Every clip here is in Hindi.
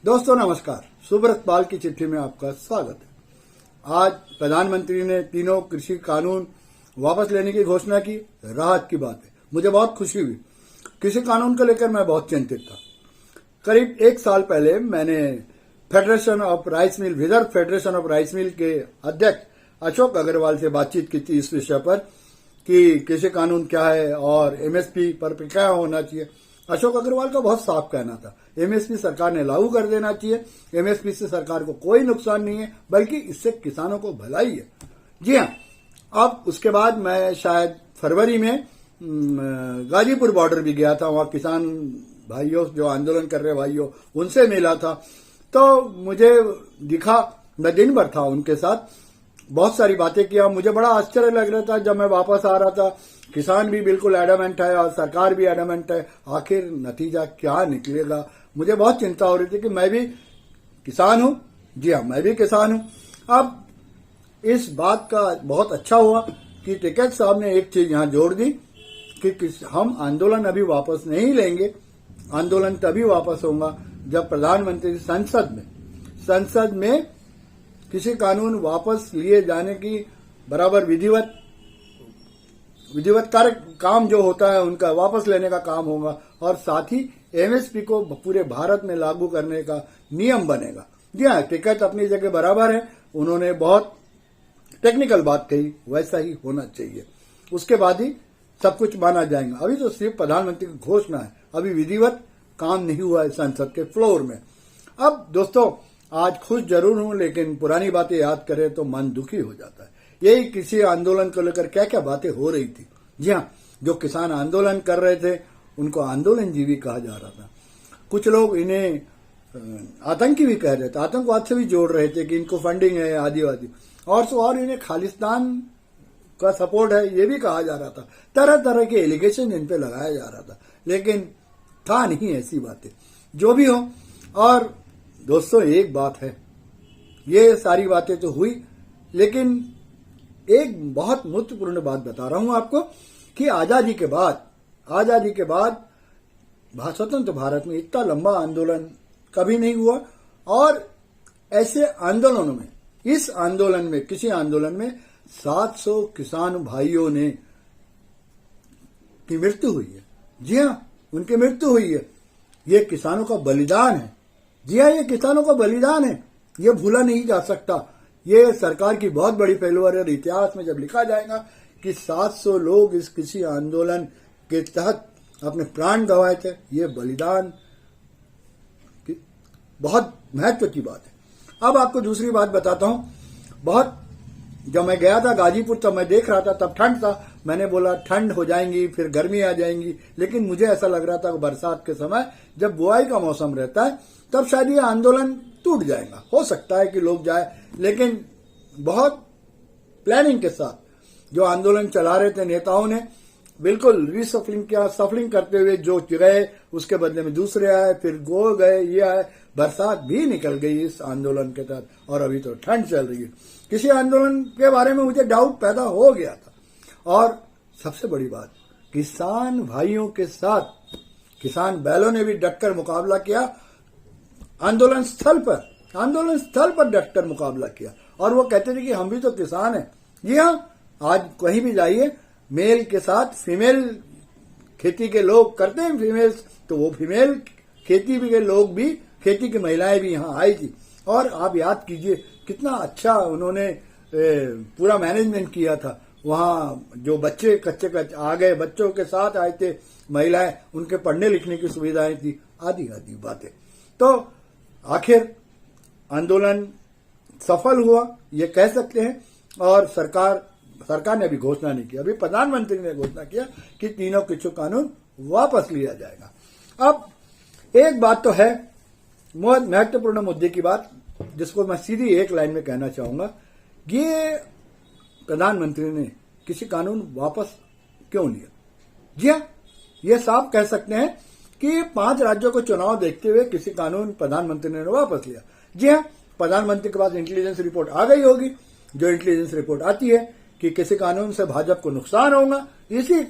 दोस्तों नमस्कार। सुब्रत पाल की चिट्ठी में आपका स्वागत है। आज प्रधानमंत्री ने तीनों कृषि कानून वापस लेने की घोषणा की। राहत की बात है, मुझे बहुत खुशी हुई। कृषि कानून को लेकर मैं बहुत चिंतित था। करीब एक साल पहले मैंने federation of rice mill, Vidarbha federation of rice mill के अध्यक्ष अशोक अग्रवाल से बातचीत की थी इस विषय पर कि कृषि कानून क्या है और एमएसपी पर क्या होना चाहिए। अशोक अग्रवाल का बहुत साफ कहना था, एमएसपी सरकार ने लागू कर देना चाहिए। एमएसपी से सरकार को कोई नुकसान नहीं है, बल्कि इससे किसानों को भलाई है। जी हाँ, अब उसके बाद मैं शायद फरवरी में गाजीपुर बॉर्डर भी गया था। वहां किसान भाइयों, जो आंदोलन कर रहे भाइयों, उनसे मिला था। तो मुझे दिखा, मैं दिन भर था उनके साथ, बहुत सारी बातें किया। मुझे बड़ा आश्चर्य लग रहा था जब मैं वापस आ रहा था। किसान भी बिल्कुल एडमेंट है और सरकार भी एडमेंट है। आखिर नतीजा क्या निकलेगा, मुझे बहुत चिंता हो रही थी कि मैं भी किसान हूं। जी हाँ, मैं भी किसान हूं। अब इस बात का बहुत अच्छा हुआ कि टिकैत साहब ने एक चीज यहां जोड़ दी कि हम आंदोलन अभी वापस नहीं लेंगे। आंदोलन तभी वापस होगा जब प्रधानमंत्री संसद में किसी कानून वापस लिए जाने की बराबर विधिवत कार्य काम जो होता है उनका वापस लेने का काम होगा, और साथ ही एमएसपी को पूरे भारत में लागू करने का नियम बनेगा। जी हाँ, टिकैत अपनी जगह बराबर है। उन्होंने बहुत टेक्निकल बात कही, वैसा ही होना चाहिए। उसके बाद ही सब कुछ माना जाएगा। अभी तो सिर्फ प्रधानमंत्री की घोषणा है, अभी विधिवत काम नहीं हुआ है संसद के फ्लोर में। अब दोस्तों, आज खुश जरूर हूं, लेकिन पुरानी बातें याद करें तो मन दुखी हो जाता है। यही कृषि आंदोलन को लेकर क्या क्या बातें हो रही थी। जी हाँ, जो किसान आंदोलन कर रहे थे उनको आंदोलन जीवी कहा जा रहा था। कुछ लोग इन्हें आतंकी भी कह रहे थे, आतंकवाद से भी जोड़ रहे थे कि इनको फंडिंग है आदिवादी, और इन्हें खालिस्तान का सपोर्ट है ये भी कहा जा रहा था। तरह तरह के एलिगेशन इन पे लगाया जा रहा था, लेकिन था नहीं ऐसी बातें। जो भी हो, और दोस्तों एक बात है, ये सारी बातें तो हुई, लेकिन एक बहुत महत्वपूर्ण बात बता रहा हूं आपको कि आजादी के बाद स्वतंत्र भारत में इतना लंबा आंदोलन कभी नहीं हुआ। और ऐसे आंदोलनों में, इस आंदोलन में, किसी आंदोलन में 700 किसान भाइयों ने की मृत्यु हुई है। जी हाँ, उनकी मृत्यु हुई है। ये किसानों का बलिदान है। जी हाँ, ये किसानों का बलिदान है, ये भूला नहीं जा सकता। ये सरकार की बहुत बड़ी फेल्यूर है। इतिहास में जब लिखा जाएगा कि 700 लोग इस किसी आंदोलन के तहत अपने प्राण गंवाए थे, ये बलिदान बहुत महत्व की बात है। अब आपको दूसरी बात बताता हूं। जब मैं गया था गाजीपुर, तब मैं देख रहा था, तब ठंड था। मैंने बोला ठंड हो जाएंगी, फिर गर्मी आ जाएंगी, लेकिन मुझे ऐसा लग रहा था कि बरसात के समय जब बुआई का मौसम रहता है तब शायद ये आंदोलन टूट जाएगा। हो सकता है कि लोग जाए, लेकिन बहुत प्लानिंग के साथ जो आंदोलन चला रहे थे नेताओं ने, बिल्कुल रीसफलिंग किया। सफलिंग करते हुए जो गए उसके बदले में दूसरे आए, फिर गो गए, ये आए। बरसात भी निकल गई इस आंदोलन के तहत, और अभी तो ठंड चल रही है। किसी आंदोलन के बारे में मुझे डाउट पैदा हो गया था। और सबसे बड़ी बात, किसान भाइयों के साथ किसान बैलों ने भी डटकर मुकाबला किया। आंदोलन स्थल पर डटकर मुकाबला किया, और वो कहते थे कि हम भी तो किसान हैं। जी हाँ, आज कहीं भी जाइए, मेल के साथ फीमेल खेती के लोग करते हैं, फीमेल्स, तो वो फीमेल खेती के लोग भी, खेती की महिलाएं भी यहाँ आई थी। और आप याद कीजिए कितना अच्छा उन्होंने पूरा मैनेजमेंट किया था। वहां जो बच्चे कच्चे आ गए, बच्चों के साथ आए थे महिलाएं, उनके पढ़ने लिखने की सुविधाएं थी, आदि बातें। तो आखिर आंदोलन सफल हुआ, ये कह सकते हैं। और सरकार ने अभी घोषणा नहीं की। अभी प्रधानमंत्री ने घोषणा किया कि तीनों कृषि कानून वापस लिया जाएगा। अब एक बात तो है, महत्वपूर्ण मुद्दे की बात, जिसको मैं सीधी एक लाइन में कहना चाहूंगा। ये प्रधानमंत्री ने किसी कानून वापस क्यों लिया? जी हाँ, ये साफ कह सकते हैं कि 5 राज्यों को चुनाव देखते हुए किसी कानून प्रधानमंत्री ने वापस लिया। जी हाँ, प्रधानमंत्री के पास इंटेलिजेंस रिपोर्ट आ गई होगी। जो इंटेलिजेंस रिपोर्ट आती है कि किसी कानून से भाजपा को नुकसान होगा, इसी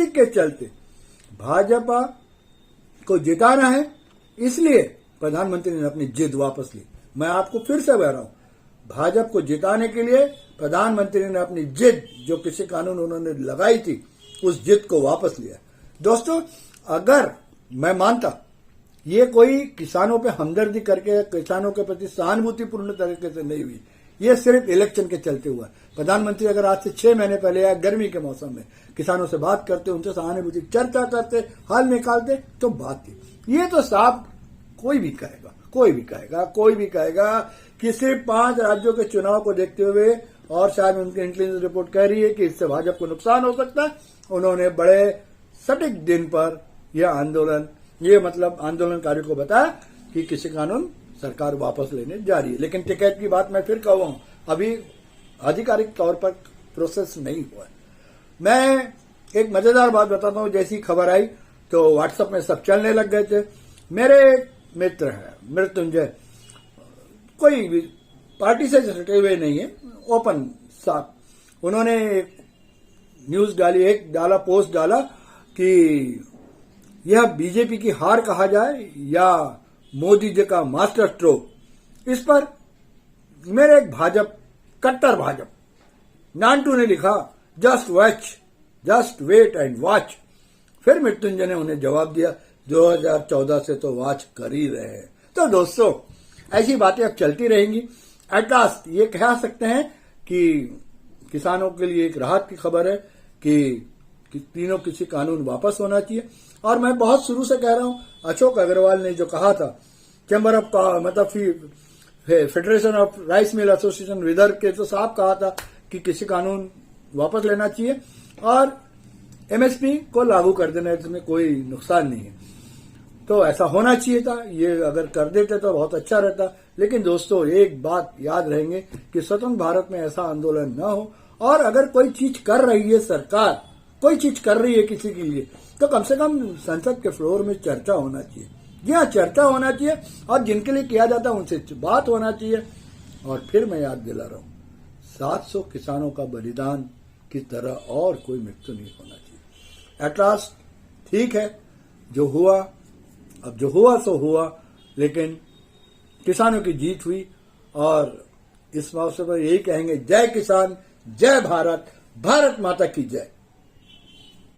के चलते भाजपा को जिताना है, इसलिए प्रधानमंत्री ने अपनी जिद वापस ली। मैं आपको फिर से कह रहा हूं, भाजपा को जिताने के लिए प्रधानमंत्री ने अपनी जिद, जो कृषि कानून उन्होंने लगाई थी, उस जिद को वापस लिया। दोस्तों, अगर मैं मानता ये कोई किसानों पे हमदर्दी करके, किसानों के प्रति सहानुभूतिपूर्ण तरीके से नहीं हुई, ये सिर्फ इलेक्शन के चलते हुआ। प्रधानमंत्री अगर आज से 6 महीने पहले या गर्मी के मौसम में किसानों से बात करते, उनसे सहानुभूति चर्चा करते, हल निकालते, तो बात थी। ये तो साफ कोई भी कहेगा कि सिर्फ 5 राज्यों के चुनाव को देखते हुए, और शायद उनकी इंटेलिजेंस रिपोर्ट कह रही है कि इससे भाजपा को नुकसान हो सकता है, उन्होंने बड़े सटीक दिन पर यह आंदोलनकारियों को बताया कि कृषि कानून सरकार वापस लेने जा रही है। लेकिन टिकट की बात मैं फिर कहूं, अभी आधिकारिक तौर पर प्रोसेस नहीं हुआ है। मैं एक मजेदार बात बताता हूं, जैसी खबर आई तो व्हाट्सएप में सब चलने लग गए थे। मेरे एक मित्र है मृत्युंजय, कोई भी पार्टी से सटे हुए नहीं है, ओपन साफ, उन्होंने एक न्यूज डाली, पोस्ट डाला कि यह बीजेपी की हार कहा जाए या मोदी जी का मास्टर स्ट्रोक। इस पर मेरे एक कट्टर भाजपा नानटू ने लिखा, जस्ट वेट एंड वॉच। फिर मृत्युंजय ने उन्हें जवाब दिया, 2014 से तो वॉच कर ही रहे हैं। तो दोस्तों, ऐसी बातें अब चलती रहेंगी। एट लास्ट ये कह सकते हैं कि किसानों के लिए एक राहत की खबर है कि तीनों कृषि कानून वापस होना चाहिए। और मैं बहुत शुरू से कह रहा हूं, अशोक अग्रवाल ने जो कहा था, chamber of federation of rice mill association Vidarbha के, तो साफ कहा था कि कृषि कानून वापस लेना चाहिए और एमएसपी को लागू कर देना, इसमें कोई नुकसान नहीं है। तो ऐसा होना चाहिए था, ये अगर कर देते तो बहुत अच्छा रहता। लेकिन दोस्तों, एक बात याद रहेंगे कि स्वतंत्र भारत में ऐसा आंदोलन न हो, और अगर कोई चीज कर रही है सरकार, कोई चीज कर रही है किसी के लिए, तो कम से कम संसद के फ्लोर में चर्चा होना चाहिए। जी हाँ, चर्चा होना चाहिए, और जिनके लिए किया जाता है उनसे बात होना चाहिए। और फिर मैं याद दिला रहा हूं, 700 किसानों का बलिदान की तरह और कोई मृत्यु नहीं होना चाहिए। एट लास्ट ठीक है, जो हुआ अब जो हुआ सो हुआ, लेकिन किसानों की जीत हुई। और इस मौके पर यही कहेंगे, जय किसान, जय भारत, भारत माता की जय।